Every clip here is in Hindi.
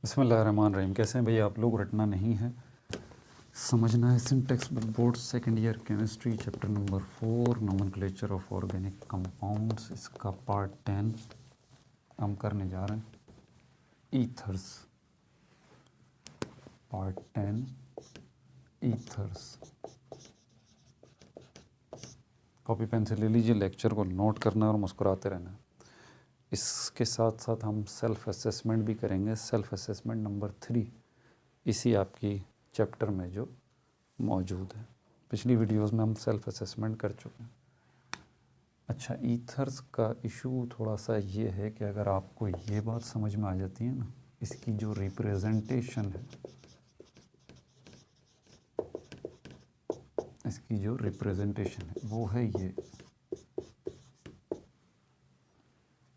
बिस्मिल्लाहिर्रहमानिर्रहीम। कैसे हैं भैया आप लोग? रटना नहीं है, समझना है। Syntax book board second year chemistry chapter number 4 nomenclature of organic compounds, इसका पार्ट 10 हम करने जा रहे हैं। Ethers, part 10 ethers. Copy pen से ले लीजिए, लेक्चर को नोट करना और मुस्कुराते रहना। इसके साथ साथ हम सेल्फ असेसमेंट भी करेंगे। सेल्फ असेसमेंट नंबर 3 इसी आपकी चैप्टर में जो मौजूद है। पिछली वीडियोस में हम सेल्फ असेसमेंट कर चुके हैं। अच्छा, ईथर्स का इशू थोड़ा सा ये है कि अगर आपको ये बात समझ में आ जाती है ना, इसकी जो रिप्रेजेंटेशन है, इसकी जो रिप्रेजेंटेशन है वो है ये,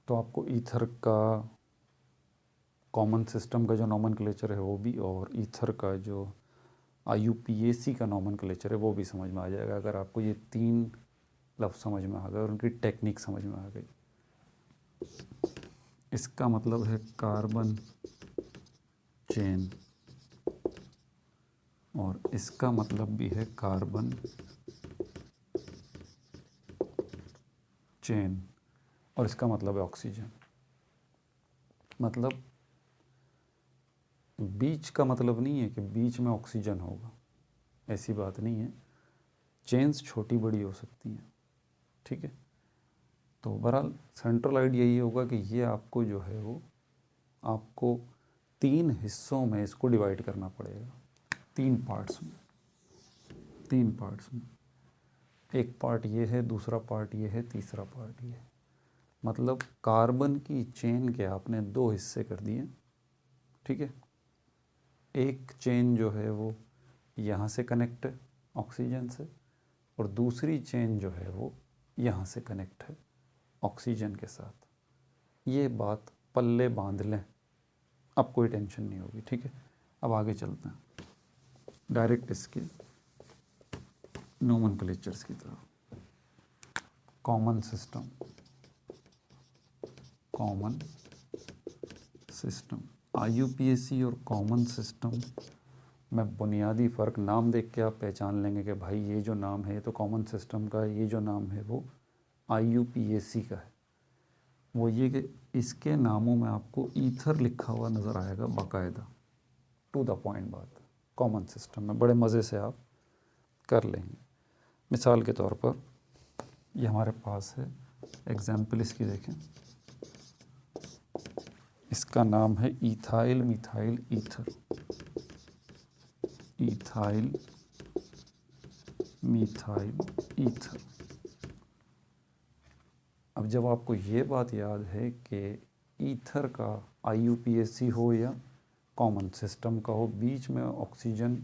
तो आपको ईथर का कॉमन सिस्टम का जो नोमेनक्लेचर है वो भी, और ईथर का जो IUPAC का नोमेनक्लेचर है वो भी समझ में आ जाएगा अगर आपको ये 3 लफ्ज़ समझ में आ गए और उनकी टेक्निक समझ में आ गई। इसका मतलब है कार्बन चेन, और इसका मतलब भी है कार्बन चेन, और इसका मतलब है ऑक्सीजन। मतलब बीच का मतलब नहीं है कि बीच में ऑक्सीजन होगा, ऐसी बात नहीं है। चेन्स छोटी बड़ी हो सकती हैं, ठीक है। तो बहरहाल सेंट्रल आइडिया ये होगा कि ये आपको जो है वो आपको 3 हिस्सों में इसको डिवाइड करना पड़ेगा, 3 पार्ट्स में। 3 पार्ट्स में, एक पार्ट ये है, दूसरा पार्ट ये है, तीसरा पार्ट ये है। मतलब कार्बन की चेन के आपने 2 हिस्से कर दिए, ठीक है। एक चेन जो है वो यहाँ से कनेक्ट है ऑक्सीजन से, और दूसरी चेन जो है वो यहाँ से कनेक्ट है ऑक्सीजन के साथ। ये बात पल्ले बांध लें, अब कोई टेंशन नहीं होगी, ठीक है। अब आगे चलते हैं डायरेक्ट इसके नोमेनक्लेचर्स की तरफ। Common system, common system, IUPAC और कॉमन सिस्टम में बुनियादी फ़र्क नाम देख के आप पहचान लेंगे कि भाई ये जो नाम है तो कॉमन सिस्टम का, ये जो नाम है वो IUPAC का है। वो ये कि इसके नामों में आपको ईथर लिखा हुआ नज़र आएगा बाकायदा, टू द पॉइंट बात। कॉमन सिस्टम में बड़े मज़े से आप कर लेंगे। मिसाल के तौर पर ये हमारे पास है एग्जाम्पल, इसकी देखें। इसका नाम है ethyl methyl ether, ethyl methyl ether. अब जब आपको ये बात याद है कि ईथर का IUPAC हो या कॉमन सिस्टम का हो, बीच में ऑक्सीजन,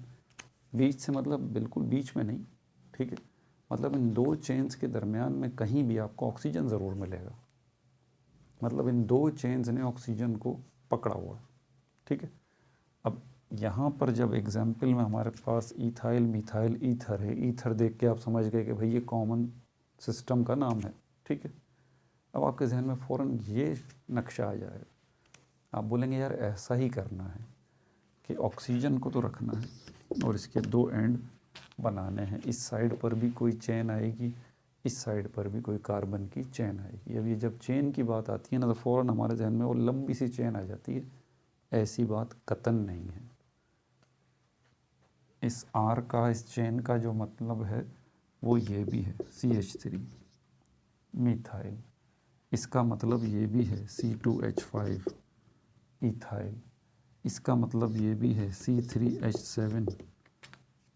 बीच से मतलब बिल्कुल बीच में नहीं, ठीक है। मतलब इन 2 चेन्स के दरमियान में कहीं भी आपको ऑक्सीजन ज़रूर मिलेगा। मतलब इन 2 चेन्स ने ऑक्सीजन को पकड़ा हुआ है, ठीक है। अब यहाँ पर जब एग्जाम्पल में हमारे पास इथाइल मिथाइल ईथर है, ईथर देख के आप समझ गए कि भाई ये कॉमन सिस्टम का नाम है, ठीक है। अब आपके जहन में फ़ौरन ये नक्शा आ जाएगा, आप बोलेंगे यार ऐसा ही करना है कि ऑक्सीजन को तो रखना है और इसके 2 एंड बनाने हैं। इस साइड पर भी कोई चेन आएगी, इस साइड पर भी कोई कार्बन की चेन आएगी। अब ये जब चेन की बात आती है ना, तो फ़ौरन हमारे जहन में वो लंबी सी चेन आ जाती है। ऐसी बात कतन नहीं है। इस R का, इस चेन का जो मतलब है वो ये भी है, CH3 मिथाइल। इसका मतलब ये भी है C2H5 इथाइल। इसका मतलब ये भी है C3H7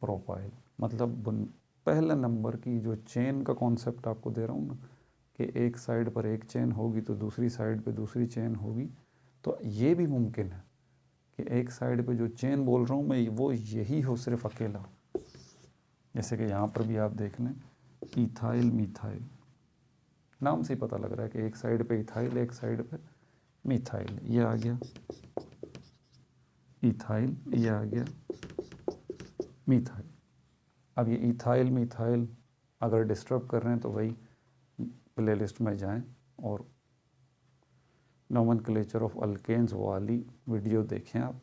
प्रोपाइल। मतलब पहले नंबर की जो चेन का कॉन्सेप्ट आपको दे रहा हूँ ना, कि एक साइड पर एक चेन होगी तो दूसरी साइड पे दूसरी चेन होगी, तो ये भी मुमकिन है कि एक साइड पे जो चेन बोल रहा हूँ मैं वो यही हो सिर्फ अकेला। जैसे कि यहाँ पर भी आप देख लें, इथाइल मिथाइल, नाम से ही पता लग रहा है कि एक साइड पे इथाइल, एक साइड पे मिथाइल। ये आ गया इथाइल, ये आ गया मिथाइल। अब ये इथाइल मिथाइल अगर डिस्टर्ब कर रहे हैं तो वही प्लेलिस्ट में जाएं और नोमेनक्लेचर ऑफ अल्केन्स वाली वीडियो देखें आप,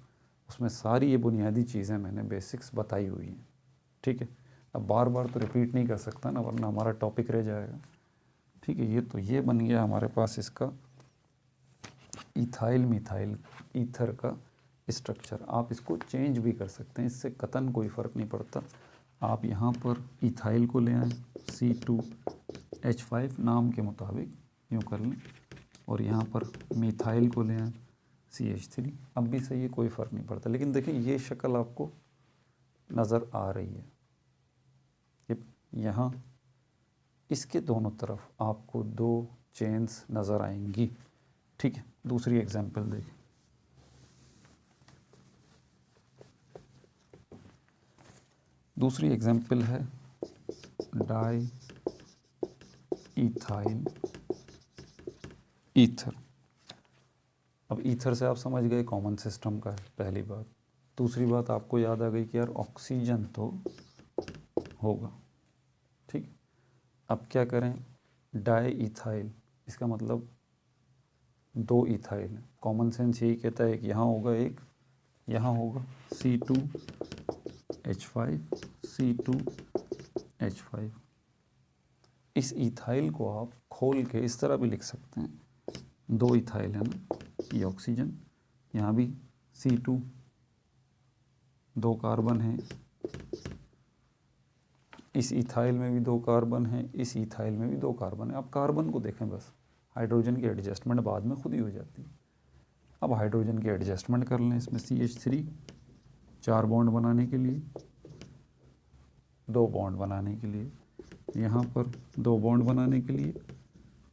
उसमें सारी ये बुनियादी चीज़ें मैंने बेसिक्स बताई हुई हैं। ठीक है, अब बार बार तो रिपीट नहीं कर सकता ना, वरना हमारा टॉपिक रह जाएगा। ठीक है, ये बन गया हमारे पास इसका इथाइल मिथाइल ईथर का स्ट्रक्चर। आप इसको चेंज भी कर सकते हैं, इससे कतन कोई फ़र्क नहीं पड़ता। आप यहाँ पर इथाइल को ले आएँ, C2H5 नाम के मुताबिक यूँ कर लें, और यहाँ पर मिथाइल को ले आएँ, CH3। अब भी सही है, कोई फ़र्क नहीं पड़ता। लेकिन देखिए ये शक्ल आपको नज़र आ रही है, यहाँ इसके दोनों तरफ आपको 2 चेन्स नज़र आएंगी। ठीक है, दूसरी एग्जांपल देखें। दूसरी एग्जांपल है डाई इथाइल ईथर। अब ईथर से आप समझ गए कॉमन सिस्टम का है, पहली बात। दूसरी बात आपको याद आ गई कि यार ऑक्सीजन तो होगा। ठीक, अब क्या करें, डाई इथाइल, इसका मतलब 2 इथाइल है। कॉमन सेंस यही कहता है कि यहाँ होगा एक, यहाँ होगा C2H5 C2H5। इस इथाइल को आप खोल के इस तरह भी लिख सकते हैं, 2 इथाइल है ना, ये ऑक्सीजन, यहाँ भी C2, 2 कार्बन है, इस इथाइल में भी 2 कार्बन है, इस इथाइल में भी 2 कार्बन है। आप कार्बन को देखें बस, हाइड्रोजन की एडजस्टमेंट बाद में खुद ही हो जाती है। अब हाइड्रोजन की एडजस्टमेंट कर लें, इसमें CH3, 4 बॉन्ड बनाने के लिए, 2 बॉन्ड बनाने के लिए, यहाँ पर 2 बॉन्ड बनाने के लिए,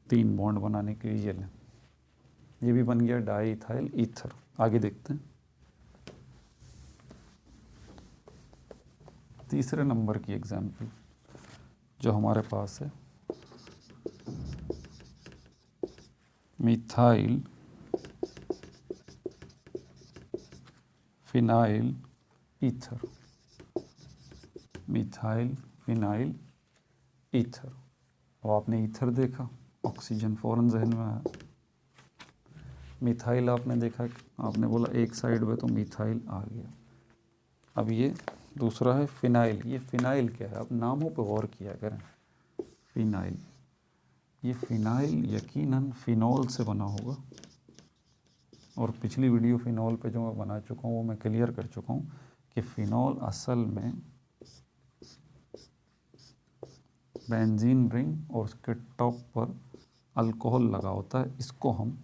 3 बॉन्ड बनाने के लिए, ये लें, ये भी बन गया डाई इथाइल ईथर। आगे देखते हैं तीसरे नंबर की एग्जाम्पल जो हमारे पास है, methyl phenyl ether. Methyl phenyl ether. अब आपने ईथर देखा, ऑक्सीजन फ़ौरन जहन में आया। मिथाइल आपने देखा, आपने बोला एक साइड पे, तो मिथाइल आ गया। अब ये दूसरा है फिनाइल। ये फिनाइल क्या है, आप नामों पे गौर किया करें। फिनाइल, ये फिनाइल यकीनन फिनॉल से बना होगा, और पिछली वीडियो फिनॉल पे जो मैं बना चुका हूँ वो मैं क्लियर कर चुका हूँ कि फिनॉल असल में बेंजीन रिंग और उसके टॉप पर अल्कोहल लगा होता है, इसको हम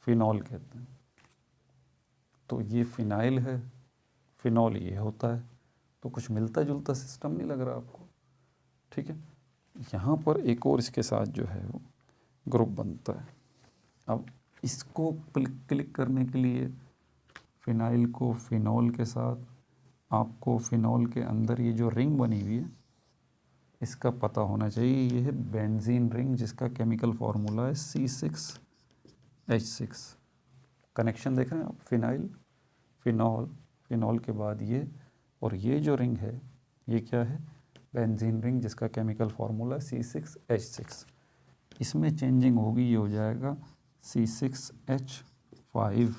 फिनॉल कहते हैं। तो ये फिनाइल है, फिनॉल ये होता है, तो कुछ मिलता जुलता सिस्टम नहीं लग रहा आपको। ठीक है, यहाँ पर एक और इसके साथ जो है वो ग्रुप बनता है। अब इसको क्लिक करने के लिए फिनाइल को फिनॉल के साथ, आपको फिनॉल के अंदर ये जो रिंग बनी हुई है इसका पता होना चाहिए। ये है बेंजीन रिंग, जिसका केमिकल फार्मूला है C6H6। कनेक्शन देख रहे हैं आप, फिनाइल फिनॉल, फिनॉल के बाद ये, और ये जो रिंग है ये क्या है, बेंजीन रिंग, जिसका केमिकल फार्मूला C6H6। इसमें चेंजिंग होगी, ये हो जाएगा C6H5,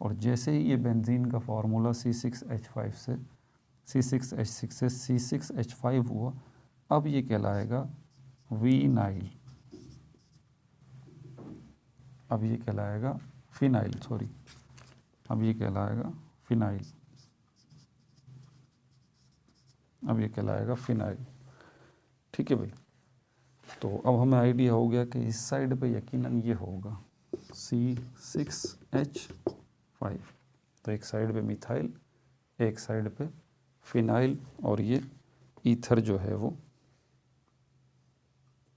और जैसे ही ये बेंजीन का फार्मूला C6H5 से C6H6 से C6H5 हुआ, अब ये कहलाएगा वीनाइल। अब ये कहलाएगा फिनाइल, सॉरी, अब ये कहलाएगा फिनाइल। अब ये कहलाएगा फिनाइल। ठीक है भाई, तो अब हमें आइडिया हो गया कि इस साइड पे यकीनन ये होगा C6H5। तो एक साइड पे मिथाइल, एक साइड पे फिनाइल, और ये ईथर जो है वो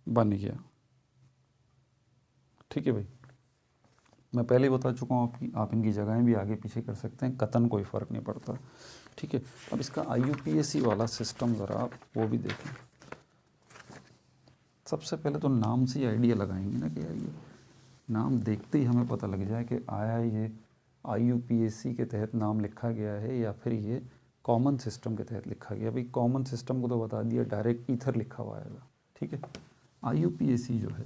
बन गया। ठीक है भाई, मैं पहले ही बता चुका हूँ आप इनकी जगहें भी आगे पीछे कर सकते हैं, कतन कोई फ़र्क नहीं पड़ता। ठीक है, अब इसका IUPAC वाला सिस्टम ज़रा आप वो भी देखें। सबसे पहले तो नाम से ही आइडिया लगाएंगे ना कि यार ये नाम देखते ही हमें पता लग जाए कि आया ये IUPAC के तहत नाम लिखा गया है या फिर ये कॉमन सिस्टम के तहत लिखा गया। भाई कॉमन सिस्टम को तो बता दिया, डायरेक्ट ईथर लिखा हुआ आएगा। ठीक है, IUPAC जो है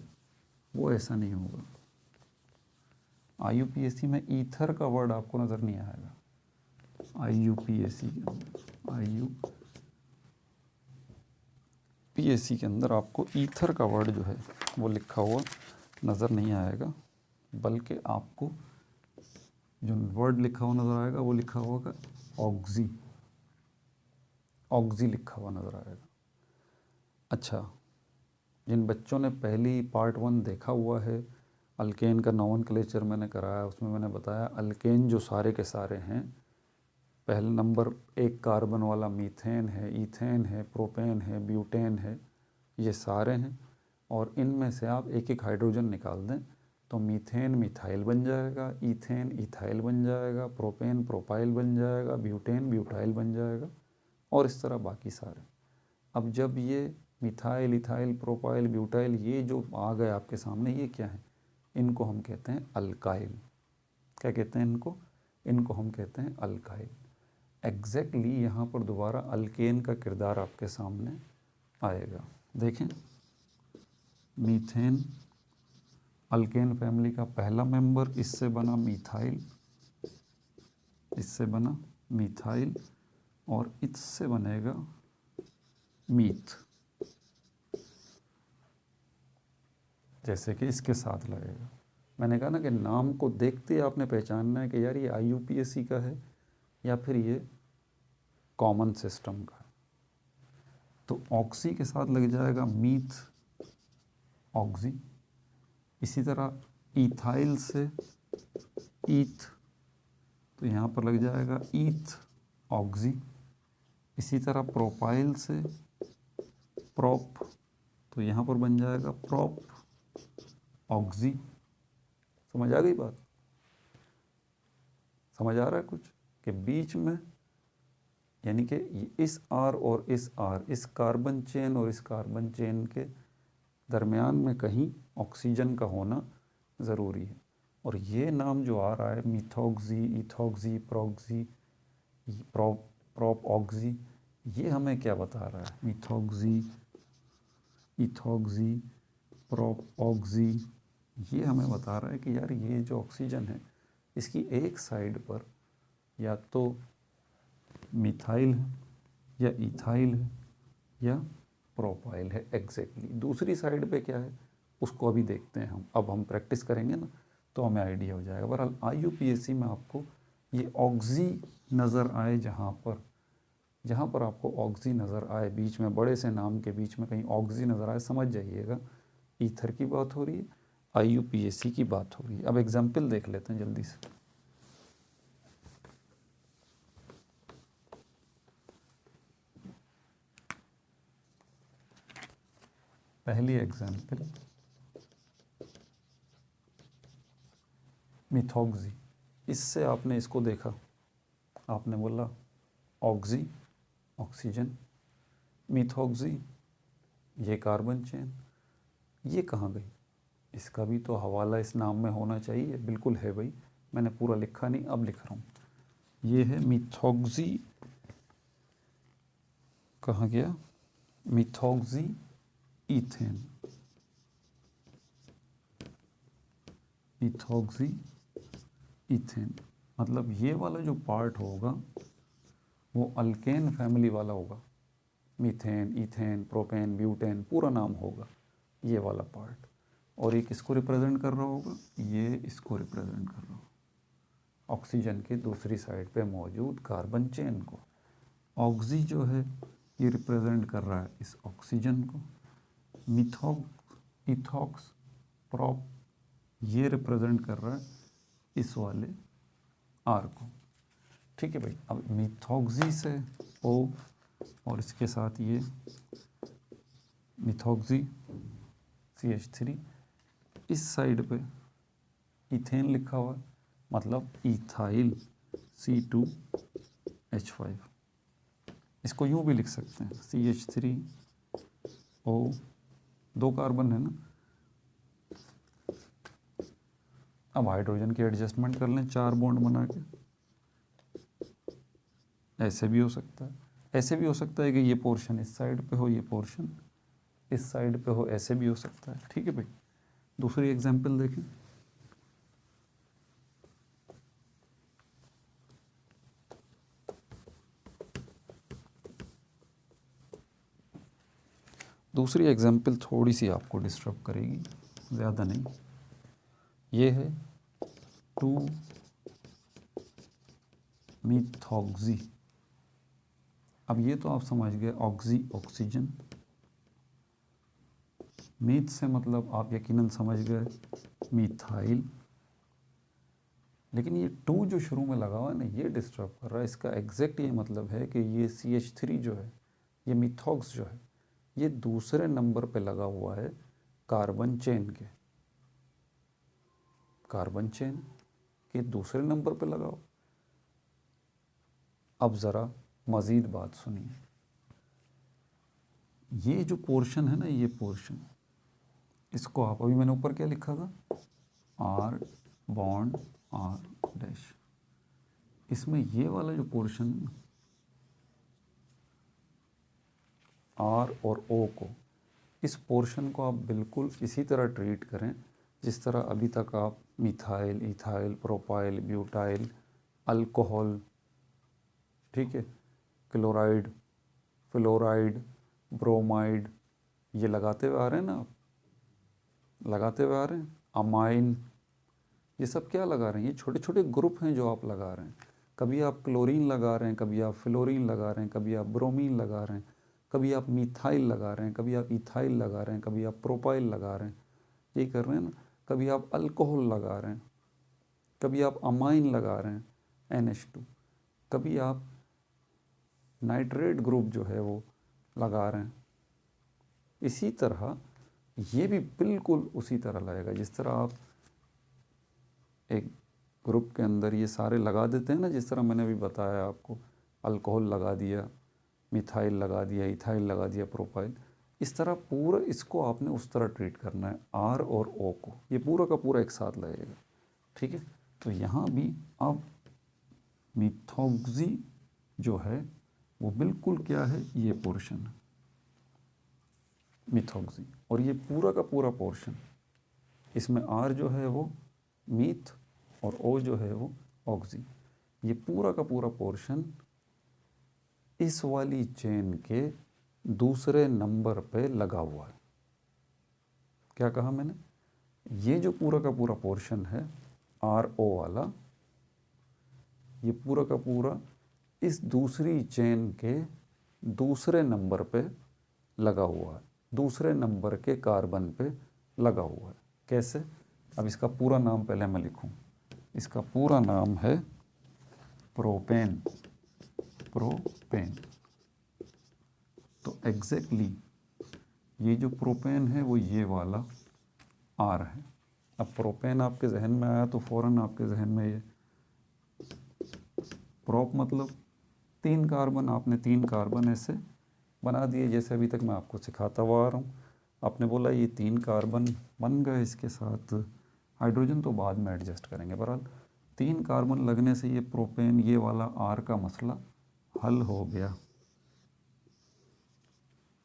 वो ऐसा नहीं होगा। IUPAC में ईथर का वर्ड आपको नज़र नहीं आएगा। IUPAC के अंदर IUPAC के अंदर आपको ईथर का वर्ड जो है वो लिखा हुआ नज़र नहीं आएगा, बल्कि आपको जो वर्ड लिखा हुआ नज़र आएगा वो लिखा होगा ऑक्सी, ऑक्सी लिखा हुआ नज़र आएगा। अच्छा, जिन बच्चों ने पहली पार्ट 1 देखा हुआ है, अल्केन का नोमेनक्लेचर मैंने कराया, उसमें मैंने बताया अल्केन जो सारे के सारे हैं, पहले नंबर 1 कार्बन वाला मीथेन है, ईथेन है, प्रोपेन है, ब्यूटेन है, ये सारे हैं। और इनमें से आप एक एक हाइड्रोजन निकाल दें तो मीथेन मिथाइल बन जाएगा, ईथेन इथाइल बन जाएगा, प्रोपेन प्रोपाइल बन जाएगा, ब्यूटेन ब्यूटाइल बन जाएगा, और इस तरह बाकी सारे। अब जब ये मिथाइल इथाइल प्रोपाइल ब्यूटाइल ये जो आ गए आपके सामने, ये क्या है? इनको हम कहते हैं अल्काइल। क्या कहते हैं इनको? इनको हम कहते हैं अल्काइल। एग्जैक्टली यहाँ पर दोबारा अल्केन का किरदार आपके सामने आएगा। देखें, मीथेन अल्केन फैमिली का पहला मेंबर, इससे बना मिथाइल, इससे बना मिथाइल, और इससे बनेगा मीथ, जैसे कि इसके साथ लगेगा। मैंने कहा ना कि नाम को देखते ही आपने पहचानना है कि यार ये IUPAC का है या फिर ये कॉमन सिस्टम का है। तो ऑक्सी के साथ लग जाएगा मीथ ऑक्सी, इसी तरह इथाइल से ईथ, तो यहाँ पर लग जाएगा ईथ ऑक्सी, इसी तरह प्रोपाइल से प्रोप, तो यहाँ पर बन जाएगा प्रोप ऑक्सी। समझ आ गई बात? समझ आ रहा है कुछ कि बीच में, यानी कि इस R और इस R, इस कार्बन चेन और इस कार्बन चेन के दरमियान में कहीं ऑक्सीजन का होना ज़रूरी है। और ये नाम जो आ रहा है methoxy, ethoxy, proxy, prop oxy, ये हमें क्या बता रहा है? मिथॉक्सी, इथॉक्सी, प्रोप ऑक्सी, ये हमें बता रहा है कि यार ये जो ऑक्सीजन है इसकी एक साइड पर या तो मिथाइल है या इथाइल है या प्रोपाइल है। एग्जैक्टली दूसरी साइड पे क्या है उसको अभी देखते हैं हम। अब हम प्रैक्टिस करेंगे ना तो हमें आइडिया हो जाएगा। बहरहाल IUPAC में आपको ये ऑक्सी नज़र आए, जहाँ पर आपको ऑक्सी नज़र आए, बीच में बड़े से नाम के बीच में कहीं ऑक्सी नज़र आए, समझ जाइएगा ईथर की बात हो रही है, IUPAC की बात हो रही है। अब एग्जाम्पल देख लेते हैं जल्दी से। पहली एग्जाम्पल मिथॉक्सी। इससे आपने इसको देखा, आपने बोला ऑक्सी ऑक्सीजन, मिथॉक्सी ये कार्बन चेन, ये कहाँ गई? इसका भी तो हवाला इस नाम में होना चाहिए। बिल्कुल है भाई, मैंने पूरा लिखा नहीं, अब लिख रहा हूँ। ये है मिथॉक्सी, कहाँ गया? मिथॉक्सी ईथेन, मिथॉक्सी ईथेन, मतलब ये वाला जो पार्ट होगा वो अल्केन फैमिली वाला होगा। मीथेन, ईथेन, प्रोपेन, ब्यूटेन पूरा नाम होगा ये वाला पार्ट। और ये किसको रिप्रेजेंट कर रहा होगा? ये इसको रिप्रेजेंट कर रहा होगा, ऑक्सीजन की दूसरी साइड पे मौजूद कार्बन चेन को। ऑक्सी जो है ये रिप्रेजेंट कर रहा है इस ऑक्सीजन को। मिथॉक्स, इथॉक्स, प्रोप ये रिप्रेजेंट कर रहा है इस वाले R को। ठीक है भाई। अब मिथॉक्सी से O और इसके साथ ये मिथॉक्सी CH3, इस साइड पे इथेन लिखा हुआ है, मतलब इथाइल C2H5। इसको यूँ भी लिख सकते हैं CH3O, 2 कार्बन है ना। अब हाइड्रोजन की एडजस्टमेंट कर लें, 4 बॉन्ड बना के। ऐसे भी हो सकता है, ऐसे भी हो सकता है कि ये पोर्शन इस साइड पे हो, ये पोर्शन इस साइड पे हो, ऐसे भी हो सकता है। ठीक है भाई। दूसरी एग्जांपल देखें। दूसरी एग्जाम्पल थोड़ी सी आपको डिस्टर्ब करेगी, ज़्यादा नहीं। ये है 2-मीथॉक्सी। अब ये तो आप समझ गए ऑक्सी ऑक्सीजन, मीथ से मतलब आप यकीनन समझ गए मिथाइल। लेकिन ये 2 जो शुरू में लगा हुआ है ना, ये डिस्टर्ब कर रहा है। इसका एग्जैक्ट ये मतलब है कि ये CH3 जो है, ये मिथॉक्स जो है, ये दूसरे नंबर पे लगा हुआ है कार्बन चेन के, कार्बन चेन के दूसरे नंबर पे लगा हुआ। अब ज़रा मज़ीद बात सुनिए। ये जो पोर्शन है ना, ये पोर्शन, इसको आप, अभी मैंने ऊपर क्या लिखा था, R बॉन्ड R डैश, इसमें ये वाला जो पोर्शन R और O को, इस पोर्शन को आप बिल्कुल इसी तरह ट्रीट करें जिस तरह अभी तक आप methyl, ethyl, propyl, butyl, alcohol, ठीक है, क्लोराइड, फ्लोराइड, ब्रोमाइड, ये लगाते हुए आ रहे हैं ना, आप लगाते हुए आ रहे हैं। अमाइन, ये सब क्या लगा रहे हैं, ये छोटे छोटे ग्रुप हैं जो आप लगा रहे हैं। कभी आप क्लोरीन लगा रहे हैं, कभी आप फ्लोरीन लगा रहे हैं, कभी आप ब्रोमीन लगा रहे हैं, कभी आप मिथाइल लगा रहे हैं, कभी आप इथाइल लगा रहे हैं, कभी आप प्रोपाइल लगा रहे हैं, यही कर रहे हैं ना। कभी आप अल्कोहल लगा रहे हैं, कभी आप अमाइन लगा रहे हैं NH2, कभी आप नाइट्रेट ग्रुप जो है वो लगा रहे हैं। इसी तरह ये भी बिल्कुल उसी तरह लगेगा जिस तरह आप एक ग्रुप के अंदर ये सारे लगा देते हैं ना, जिस तरह मैंने अभी बताया आपको, अल्कोहल लगा दिया, मिथाइल लगा दिया, इथाइल लगा दिया, प्रोपाइल, इस तरह पूरा इसको आपने उस तरह ट्रीट करना है। R और O को, ये पूरा का पूरा एक साथ लगेगा, ठीक है। तो यहाँ भी अब मिथॉक्सी जो है वो बिल्कुल क्या है, ये पोर्शन है मिथॉक्सी, और ये पूरा का पूरा पोर्शन, इसमें R जो है वो मीथ और O जो है वो ऑक्सी, ये पूरा का पूरा पोर्शन इस वाली चेन के दूसरे नंबर पे लगा हुआ है। क्या कहा मैंने, ये जो पूरा का पूरा पोर्शन है RO वाला, ये पूरा का पूरा इस दूसरी चेन के दूसरे नंबर पे लगा हुआ है, दूसरे नंबर के कार्बन पे लगा हुआ है। कैसे, अब इसका पूरा नाम पहले मैं लिखूं, इसका पूरा नाम है प्रोपेन, प्रोपेन। तो एग्जैक्टली ये जो प्रोपेन है वो ये वाला R है। अब प्रोपेन आपके जहन में आया तो फ़ौरन आपके जहन में ये प्रोप मतलब 3 कार्बन, आपने 3 कार्बन ऐसे बना दिए जैसे अभी तक मैं आपको सिखाता हुआ आ रहा हूँ। आपने बोला ये 3 कार्बन बन गए, इसके साथ हाइड्रोजन तो बाद में एडजस्ट करेंगे, बहरहाल 3 कार्बन लगने से ये प्रोपेन, ये वाला R का मसला हल हो गया,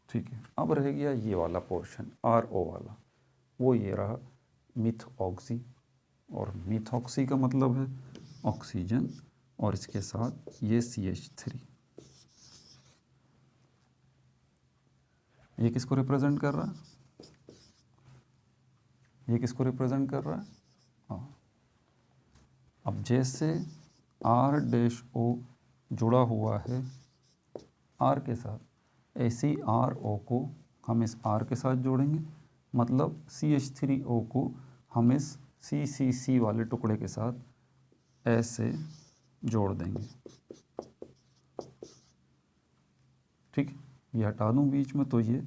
ठीक है। अब रह गया ये वाला पोर्शन RO वाला, वो ये रहा मिथऑक्सी, और मिथऑक्सी का मतलब है ऑक्सीजन, और इसके साथ ये CH3। ये किसको रिप्रेजेंट कर रहा है, ये किसको रिप्रेजेंट कर रहा है, हाँ। अब जैसे R-O जुड़ा हुआ है R के साथ, ऐसे ही RO को हम इस R के साथ जोड़ेंगे, मतलब CH3O को हम इस CCC वाले टुकड़े के साथ ऐसे जोड़ देंगे, ठीक है। ये हटा दूँ बीच में तो ये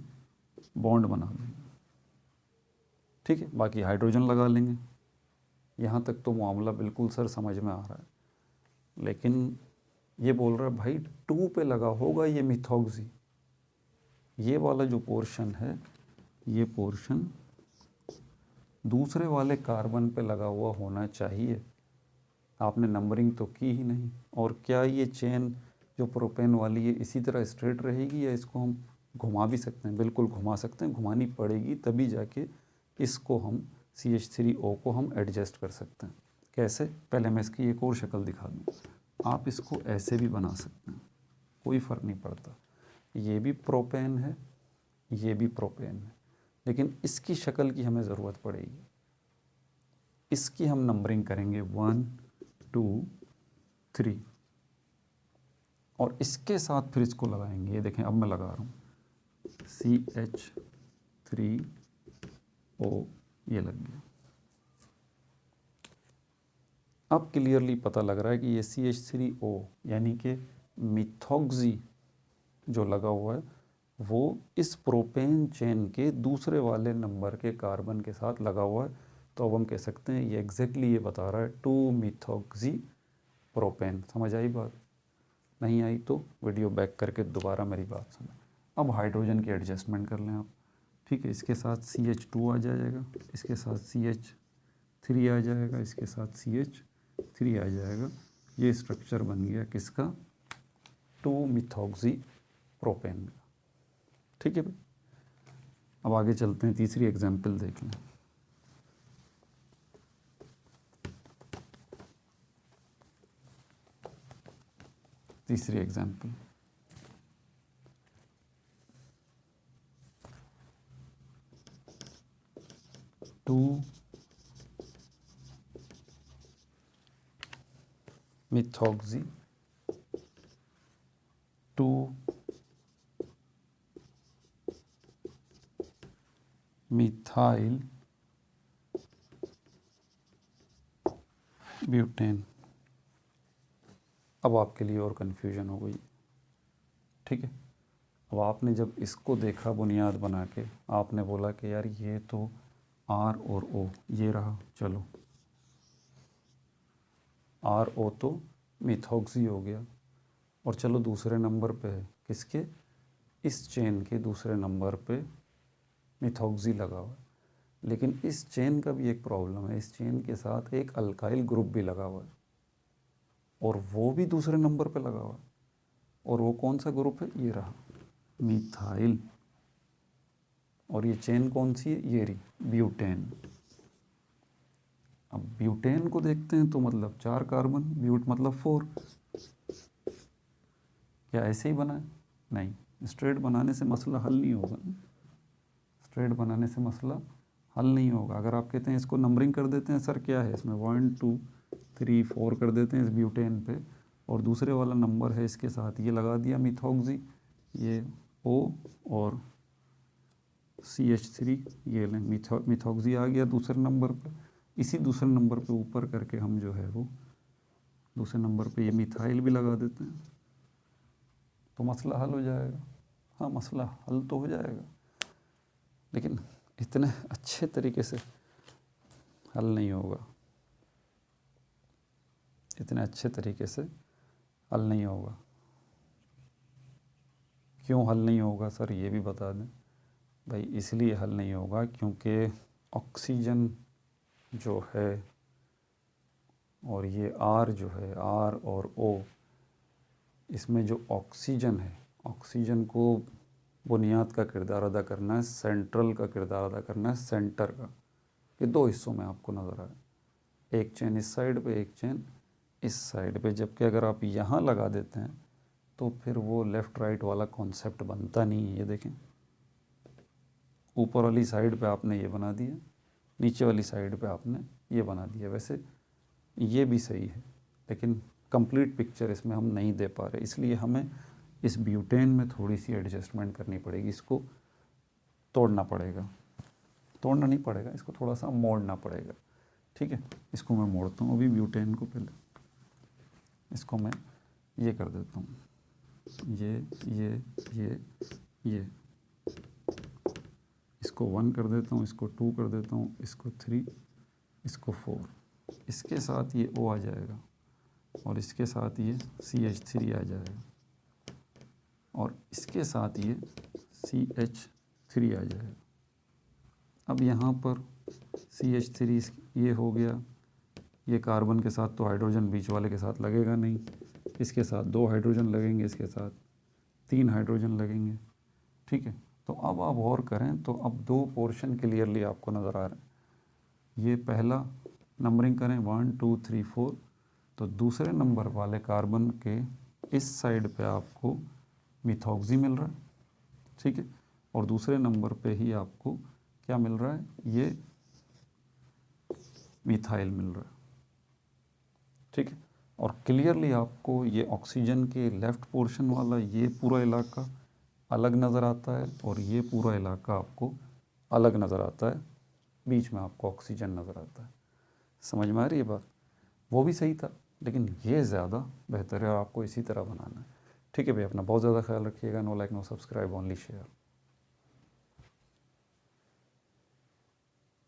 बॉन्ड बना देंगे, ठीक है। बाकी हाइड्रोजन लगा लेंगे। यहाँ तक तो मामला बिल्कुल सर समझ में आ रहा है, लेकिन ये बोल रहा है भाई 2 पे लगा होगा ये मिथॉक्सी, ये वाला जो पोर्शन है, ये पोर्शन दूसरे वाले कार्बन पे लगा हुआ होना चाहिए। आपने नंबरिंग तो की ही नहीं। और क्या ये चेन जो प्रोपेन वाली है इसी तरह स्ट्रेट रहेगी, या इसको हम घुमा भी सकते हैं, बिल्कुल घुमा सकते हैं, घुमानी पड़ेगी तभी जाके इसको हम CH3O को हम एडजस्ट कर सकते हैं। कैसे, पहले मैं इसकी एक और शक्ल दिखा दूँ। आप इसको ऐसे भी बना सकते हैं, कोई फ़र्क नहीं पड़ता। ये भी प्रोपेन है, ये भी प्रोपेन है, लेकिन इसकी शक्ल की हमें ज़रूरत पड़ेगी। इसकी हम नंबरिंग करेंगे 1 2 3 और इसके साथ फिर इसको लगाएंगे। ये देखें अब मैं लगा रहा हूँ CH3O, ये लग गया। अब क्लियरली पता लग रहा है कि ये CH3O यानी कि मिथॉक्सी जो लगा हुआ है वो इस प्रोपेन चेन के दूसरे वाले नंबर के कार्बन के साथ लगा हुआ है। तो अब हम कह सकते हैं ये एग्जैक्टली ये बता रहा है 2 मिथॉक्सी प्रोपेन। समझ आई बात? नहीं आई तो वीडियो बैक करके दोबारा मेरी बात सुनो। अब हाइड्रोजन की एडजस्टमेंट कर लें आप, ठीक है। इसके साथ CH2 आ जाएगा, इसके साथ CH3 आ जाएगा, इसके साथ CH3 आ जाएगा। ये स्ट्रक्चर बन गया किसका? 2 मिथॉक्सी प्रोपेन का, ठीक है भाई। अब आगे चलते हैं, तीसरी एग्जाम्पल देख लें। तीसरी example, to methoxy 2 methyl butane. अब आपके लिए और कन्फ्यूजन हो गई, ठीक है। अब आपने जब इसको देखा बुनियाद बना के, आपने बोला कि यार ये तो R और O ये रहा, चलो R O तो मिथॉक्सी हो गया, और चलो दूसरे नंबर पे है किसके? इस चेन के दूसरे नंबर पे मिथॉक्सी लगा हुआ है। लेकिन इस चेन का भी एक प्रॉब्लम है, इस चेन के साथ एक अल्काइल ग्रुप भी लगा हुआ है और वो भी दूसरे नंबर पे लगा हुआ है। और वो कौन सा ग्रुप है? ये रहा, मिथाइल। और ये चेन कौन सी है? ये रही, ब्यूटेन। अब ब्यूटेन को देखते हैं तो मतलब 4 कार्बन, ब्यूट मतलब 4। क्या ऐसे ही बना है? नहीं, स्ट्रेट बनाने से मसला हल नहीं होगा। स्ट्रेट बनाने से मसला हल नहीं होगा। अगर आप कहते हैं इसको नंबरिंग कर देते हैं, सर क्या है इसमें 1 2 3 4 कर देते हैं इस ब्यूटेन पे, और दूसरे वाला नंबर है इसके साथ ये लगा दिया मिथॉक्सी, ये O और CH3 ये लें, मिथॉक्सी आ गया दूसरे नंबर पर। इसी दूसरे नंबर पे ऊपर करके हम जो है वो दूसरे नंबर पे ये मिथाइल भी लगा देते हैं, तो मसला हल हो जाएगा। हाँ, मसला हल तो हो जाएगा, लेकिन इतने अच्छे तरीके से हल नहीं होगा, इतने अच्छे तरीके से हल नहीं होगा। क्यों हल नहीं होगा सर, ये भी बता दें भाई। इसलिए हल नहीं होगा क्योंकि ऑक्सीजन जो है और ये R जो है, R और O, इसमें जो ऑक्सीजन है, ऑक्सीजन को बुनियाद का किरदार अदा करना है, सेंट्रल का किरदार अदा करना है, सेंटर का। ये 2 हिस्सों में आपको नज़र आए, एक चेन इस साइड पे, एक चेन इस साइड पे। जबकि अगर आप यहाँ लगा देते हैं तो फिर वो लेफ़्ट राइट वाला कॉन्सेप्ट बनता नहीं है। ये देखें, ऊपर वाली साइड पे आपने ये बना दिया, नीचे वाली साइड पे आपने ये बना दिया। वैसे ये भी सही है, लेकिन कंप्लीट पिक्चर इसमें हम नहीं दे पा रहे, इसलिए हमें इस ब्यूटेन में थोड़ी सी एडजस्टमेंट करनी पड़ेगी। इसको तोड़ना पड़ेगा, तोड़ना नहीं पड़ेगा, इसको थोड़ा सा मोड़ना पड़ेगा, ठीक है। इसको मैं मोड़ता हूँ अभी ब्यूटेन को, पहले इसको मैं ये कर देता हूँ, ये इसको 1 कर देता हूँ, इसको 2 कर देता हूँ, इसको 3, इसको 4। इसके साथ ये O आ जाएगा और इसके साथ ये CH3 आ जाएगा और इसके साथ ये CH3 आ जाएगा। अब यहाँ पर CH3 ये हो गया, ये कार्बन के साथ तो हाइड्रोजन बीच वाले के साथ लगेगा नहीं, इसके साथ 2 हाइड्रोजन लगेंगे, इसके साथ 3 हाइड्रोजन लगेंगे, ठीक है। तो अब आप गौर करें तो अब 2 पोर्शन क्लियरली आपको नज़र आ रहे हैं। ये पहला नंबरिंग करें 1 2 3 4, तो दूसरे नंबर वाले कार्बन के इस साइड पे आपको मिथॉक्सी मिल रहा है, ठीक है। और दूसरे नंबर पे ही आपको क्या मिल रहा है, ये मिथाइल मिल रहा है। ठीक है, और क्लियरली आपको ये ऑक्सीजन के लेफ्ट पोर्शन वाला ये पूरा इलाका अलग नज़र आता है और ये पूरा इलाका आपको अलग नज़र आता है, बीच में आपको ऑक्सीजन नज़र आता है। समझ में आ रही है बात? वो भी सही था, लेकिन ये ज़्यादा बेहतर है और आपको इसी तरह बनाना है। ठीक है भाई, अपना बहुत ज़्यादा ख्याल रखिएगा। No like no subscribe, only share.